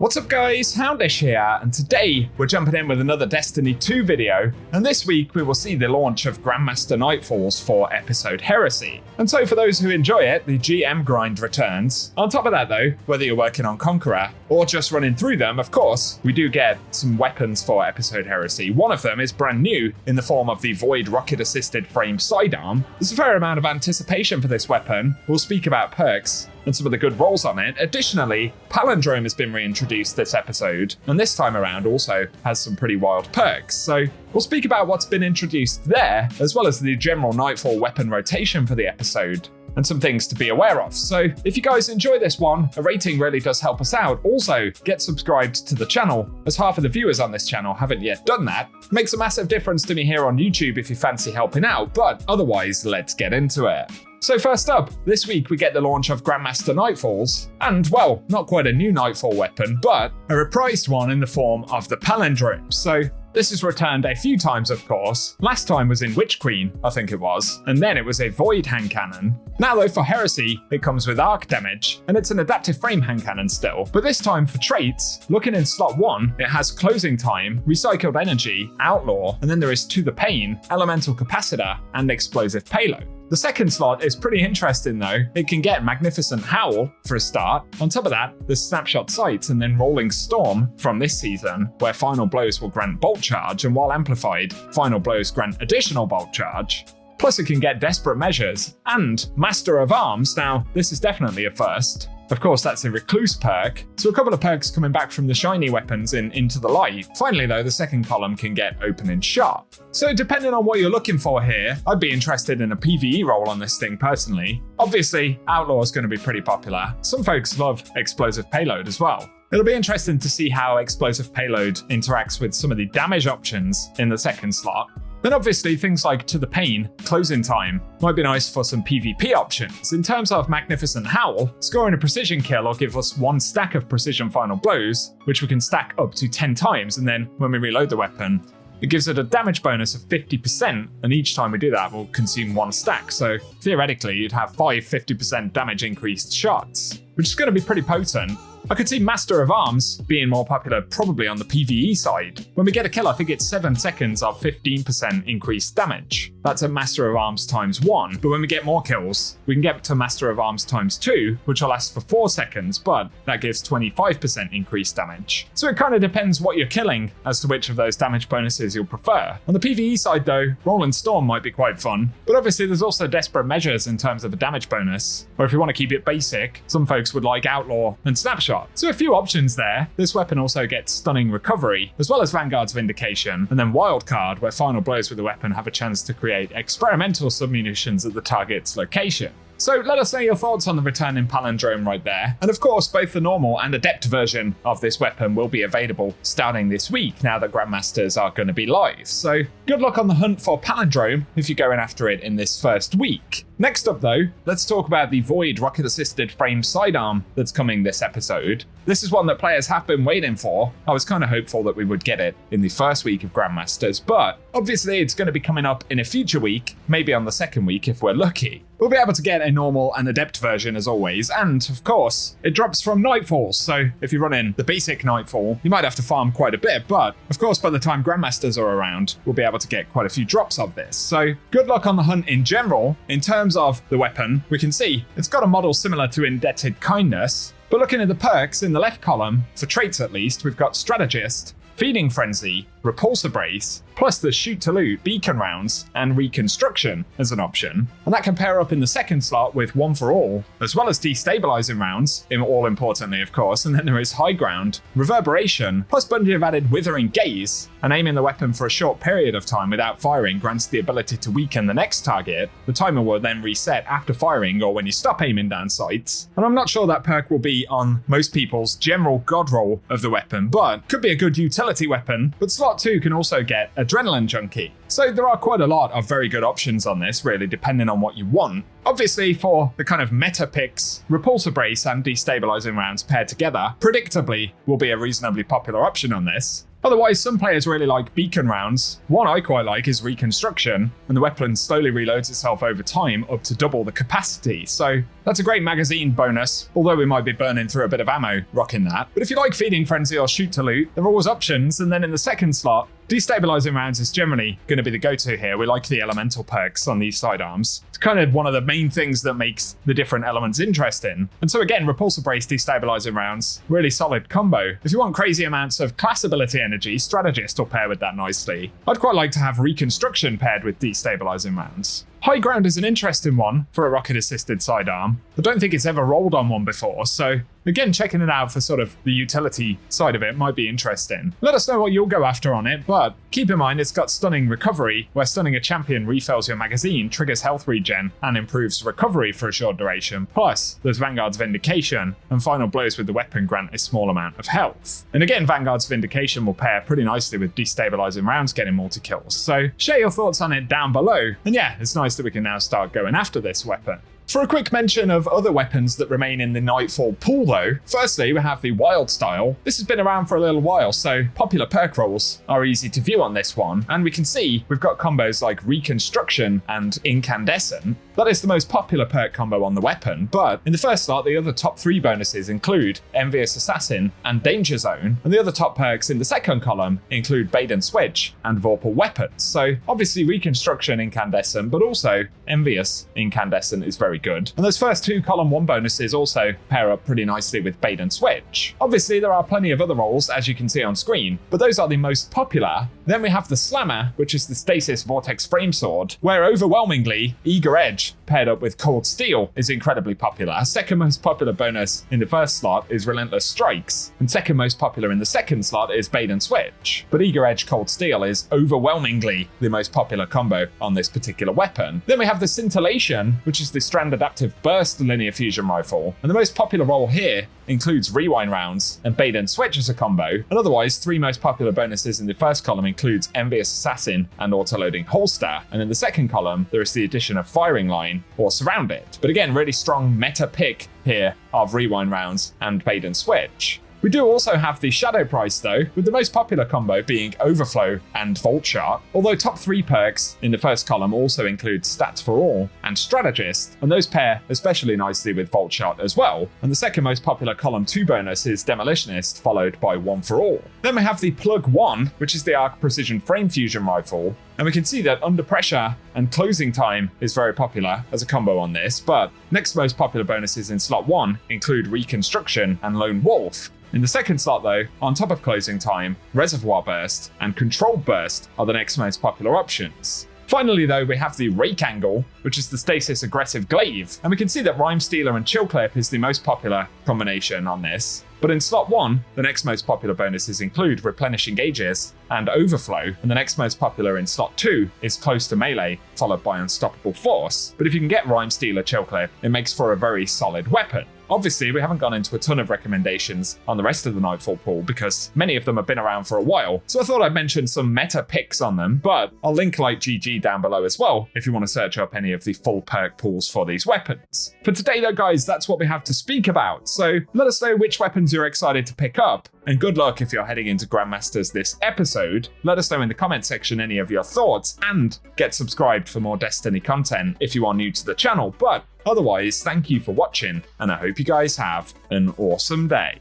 What's up guys, Houndish here, and today we're jumping in with another Destiny 2 video, and this week we will see the launch of Grandmaster Nightfalls for episode Heresy. And so for those who enjoy it, the GM grind returns. On top of that though, whether you're working on Conqueror or just running through them, of course, we do get some weapons for episode Heresy. One of them is brand new in the form of the Void rocket-assisted frame Sidearm. There's a fair amount of anticipation for this weapon. We'll speak about perks and some of the good rolls on it. Additionally, Palindrome has been reintroduced this episode, and this time around also has some pretty wild perks. So we'll speak about what's been introduced there, as well as the general Nightfall weapon rotation for the episode, and some things to be aware of. So if you guys enjoy this one, a rating really does help us out. Also, get subscribed to the channel, as half of the viewers on this channel haven't yet done that. Makes a massive difference to me here on YouTube if you fancy helping out, but otherwise, let's get into it. So first up, this week we get the launch of Grandmaster Nightfalls, and well, not quite a new Nightfall weapon, but a reprised one in the form of the Palindrome. So this is returned a few times, of course. Last time was in Witch Queen, I think it was, and then it was a Void hand cannon. Now though, for Heresy, it comes with arc damage, and it's an adaptive frame hand cannon still. But this time for traits, looking in slot 1, it has Closing Time, Recycled Energy, Outlaw, and then there is To the Pain, Elemental Capacitor, and Explosive Payload. The second slot is pretty interesting though. It can get Magnificent Howl for a start. On top of that, there's Snapshot Sights and then Rolling Storm from this season, where Final Blows will grant Bolt Charge, and while amplified, Final Blows grant additional Bolt Charge. Plus it can get Desperate Measures and Master of Arms. Now, this is definitely a first. Of course, that's a Recluse perk, so a couple of perks coming back from the shiny weapons in Into the Light. Finally though, the second column can get Open and Sharp. So depending on what you're looking for here, I'd be interested in a PvE role on this thing personally. Obviously, Outlaw is going to be pretty popular. Some folks love Explosive Payload as well. It'll be interesting to see how Explosive Payload interacts with some of the damage options in the second slot. Then obviously things like To the Pain, Closing Time might be nice for some PvP options. In terms of Magnificent Howl, scoring a precision kill will give us 1 stack of precision final blows, which we can stack up to 10 times, and then when we reload the weapon, it gives it a damage bonus of 50%, and each time we do that, we'll consume 1 stack. So theoretically, you'd have 5 50% damage increased shots, which is going to be pretty potent. I could see Master of Arms being more popular probably on the PvE side. When we get a kill, I think it's 7 seconds of 15% increased damage. That's a Master of Arms times 1, but when we get more kills, we can get to Master of Arms times 2, which will last for 4 seconds, but that gives 25% increased damage. So it kind of depends what you're killing as to which of those damage bonuses you'll prefer. On the PvE side though, Rolling Storm might be quite fun, but obviously there's also Desperate Measures in terms of a damage bonus, or if you want to keep it basic, some folks would like Outlaw and Snapshot. So a few options there. This weapon also gets Stunning Recovery, as well as Vanguard's Vindication, and then Wildcard, where final blows with the weapon have a chance to create experimental submunitions at the target's location. So let us know your thoughts on the returning Palindrome right there. And of course, both the normal and Adept version of this weapon will be available starting this week now that Grandmasters are going to be live. So good luck on the hunt for Palindrome if you're going after it in this first week. Next up though, let's talk about the Void rocket-assisted frame Sidearm that's coming this episode. This is one that players have been waiting for. I was kind of hopeful that we would get it in the first week of Grandmasters, but obviously it's going to be coming up in a future week, maybe on the second week if we're lucky. We'll be able to get a normal and Adept version as always, and of course, it drops from Nightfall, so if you run in the basic Nightfall, you might have to farm quite a bit, but of course by the time Grandmasters are around, we'll be able to get quite a few drops of this. So good luck on the hunt in general. In terms of the weapon, we can see it's got a model similar to Indebted Kindness, but looking at the perks in the left column, for traits at least, we've got Strategist, Feeding Frenzy, Repulsor Brace, plus the Shoot to Loot, Beacon Rounds, and Reconstruction as an option. And that can pair up in the second slot with One for All, as well as Destabilizing Rounds, all importantly of course, and then there is High Ground, Reverberation, plus Bungie have added Withering Gaze, and aiming the weapon for a short period of time without firing grants the ability to weaken the next target. The timer will then reset after firing or when you stop aiming down sights. And I'm not sure that perk will be on most people's general god roll of the weapon, but could be a good utility weapon. But slot 2 can also get Adrenaline Junkie. So there are quite a lot of very good options on this, really, depending on what you want. Obviously, for the kind of meta picks, Repulsor Brace and Destabilizing Rounds paired together, predictably, will be a reasonably popular option on this. Otherwise, some players really like beacon rounds. One I quite like is Reconstruction, and the weapon slowly reloads itself over time up to double the capacity, so that's a great magazine bonus, although we might be burning through a bit of ammo rocking that. But if you like Feeding Frenzy or Shoot to Loot, there are always options, and then in the second slot, Destabilizing rounds is generally going to be the go-to here. We like the elemental perks on these sidearms. It's kind of one of the main things that makes the different elements interesting. And so again, Repulsor Brace Destabilizing rounds, really solid combo. If you want crazy amounts of class ability energy, Strategist will pair with that nicely. I'd quite like to have Reconstruction paired with Destabilizing rounds. High Ground is an interesting one for a rocket-assisted sidearm. I don't think it's ever rolled on one before, so again, checking it out for sort of the utility side of it might be interesting. Let us know what you'll go after on it, but keep in mind it's got Stunning Recovery, where stunning a champion refills your magazine, triggers health regen, and improves recovery for a short duration. Plus, there's Vanguard's Vindication, and final blows with the weapon grant a small amount of health. And again, Vanguard's Vindication will pair pretty nicely with Destabilizing rounds getting multi-kills. So share your thoughts on it down below. And yeah, it's nice that we can now start going after this weapon. For a quick mention of other weapons that remain in the Nightfall pool though, firstly we have the Wild Style. This has been around for a little while, so popular perk rolls are easy to view on this one, and we can see we've got combos like Reconstruction and Incandescent. That is the most popular perk combo on the weapon, but in the first slot the other top 3 bonuses include Envious Assassin and Danger Zone, and the other top perks in the second column include Bait and Switch and Vorpal Weapons. So obviously Reconstruction Incandescent, but also Envious Incandescent is very good. And those first 2 column 1 bonuses also pair up pretty nicely with Bait and Switch. Obviously there are plenty of other rolls as you can see on screen, but those are the most popular. Then we have the Slammer, which is the Stasis Vortex Frame Sword, where overwhelmingly Eager Edge paired up with Cold Steel is incredibly popular. Second most popular bonus in the first slot is Relentless Strikes, and second most popular in the second slot is Bait and Switch. But Eager Edge Cold Steel is overwhelmingly the most popular combo on this particular weapon. Then we have the Scintillation, which is the Strand Adaptive Burst linear fusion rifle, and the most popular roll here includes Rewind rounds and Bait and Switch as a combo, and otherwise 3 most popular bonuses in the first column includes Envious Assassin and Autoloading Holster, and in the second column there is the addition of Firing Line or Surround It. But again, really strong meta pick here of Rewind rounds and Bait and Switch. We do also have the Shadow Price though, with the most popular combo being Overflow and Vault Shot, although top 3 perks in the first column also include Stats for All and Strategist, and those pair especially nicely with Vault Shot as well. And the second most popular column 2 bonus is Demolitionist, followed by One for All. Then we have the Plug 1, which is the Arc Precision Frame Fusion Rifle, and we can see that Under Pressure and Closing Time is very popular as a combo on this, but next most popular bonuses in slot 1 include Reconstruction and Lone Wolf. In the second slot though, on top of Closing Time, Reservoir Burst and Controlled Burst are the next most popular options. Finally though, we have the Rake Angle, which is the Stasis Aggressive Glaive, and we can see that Rhyme Stealer and Chill Clip is the most popular combination on this. But in slot 1, the next most popular bonuses include Replenish Engages and Overflow, and the next most popular in slot 2 is Close to Melee, followed by Unstoppable Force. But if you can get Rhyme Stealer Chill Clip, it makes for a very solid weapon. Obviously, we haven't gone into a ton of recommendations on the rest of the Nightfall pool because many of them have been around for a while, so I thought I'd mention some meta picks on them, but I'll link Light GG down below as well if you want to search up any of the full perk pools for these weapons. For today though guys, that's what we have to speak about, so let us know which weapons you're excited to pick up, and good luck if you're heading into Grandmasters this episode. Let us know in the comment section any of your thoughts, and get subscribed for more Destiny content if you are new to the channel, but otherwise, thank you for watching, and I hope you guys have an awesome day.